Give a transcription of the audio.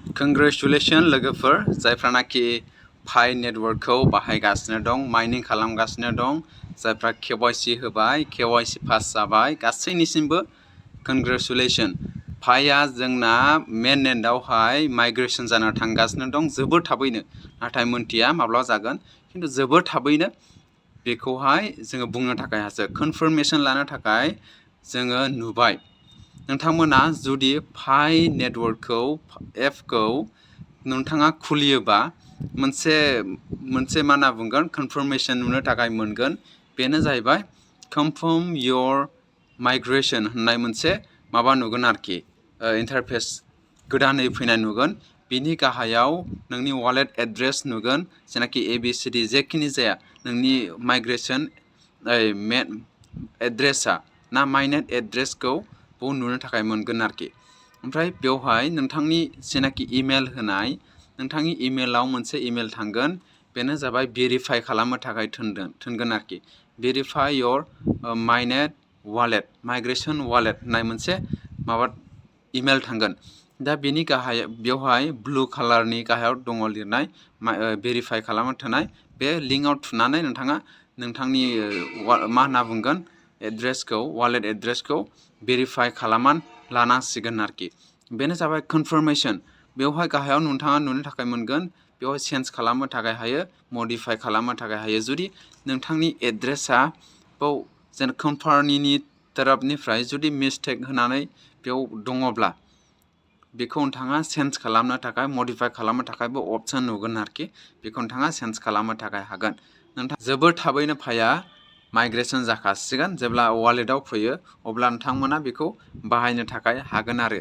Congratulations लोगोफोर जायफ्रानाखि फाइ नेटवर्कखौ बाहायगासिनो दं माइनिं खालामगासिनो दं जायफ्रा KYC होबाय KYC पास जाबाय गासैनिसिमबो कनग्रेचुलेसन फाइआ जोंना मेननेटआवहाय माइग्रेसन जाना थांगासिनो दं जोबोर थाबैनो नाथाय मोनथिया माब्ला जागोन खिन्थु जोबोर थाबैनो बेखौहाय जोङो बुंनो थाखाय हासो कनफार्मेसन लानो थाखाय जोङो नुबाय नोंथांमोना जुदि फाइ नेटवर्कखौ एपखौ नोंथाङा खुलियोबा मोनसे मा होनना बुंगोन कनफार्मेसन नुनो थाखाय मोनगोन बेनो जाहैबाय कनफार्म योर माइग्रेसन होननाय मोनसे माबा नुगोन आरोखि इन्टारफेस गोदानै फैनाय नुगोन बिनि गाहायाव नोंनि वालेट एड्रेस नुगोन जेनाखि ABCD जेखिनि जाया नोंनि माइग्रेसन एड्रेसा ना माइनेट एड्रेसखौ बेयाव नुनो थाखाय मोनगोन आरोखि ओमफ्राय बेवहाय नोंथांनि जेनाखि इमेल होनाय नोंथांनि इमेलाव मोनसे इमेल थांगोन बेनो जाबाय भेरिफाइ खालामनो थाखाय थोनगोन आरोखि verify your mainnet wallet migration wallet होननाय मोनसे माबा इमेल थांगोन दा बेनि गाहाय बेवहाय ब्लु कालारनि गाहायाव दङ लिरनाय भेरिफाइ खालामनो थोनाय बे लिंकआव थुनानै नोंथाङा नोंथांनि मा होनना बुंगोन एड्रेसखौ वालेट एड्रेसखौ भेरिफाइ खालामनानै लानांसिगोन आरोखि बेनो जाबाय कनफार्मेसन बेवहाय गाहायाव नोंथाङा नुनो थाखाय मोनगोन बेवहाय चेन्ज खालामनो थाखाय हायो मडिफाइ खालामनो थाखाय हायो जुदि नोंथांनि एड्रेसा बेयाव जेन कम्पानिनि तरफनिफ्राय जुदि मिस्टेक होनानै बेयाव दङब्ला बेखौ नोंथाङा चेन्ज खालामनो थाखाय मडिफाइ खालामनो थाखायबो अपसन नुगोन आरोखि बेखौ नोंथाङा चेन्ज खालामनो थाखाय हागोन नोंथां जोबोर थाबैनो फाइआ माइग्रेसन जाखासिगोन जेब्ला वालेटआव फैयो अब्ला नोंथांमोना बेखौ बाहायनो थाखाय हागोन आरो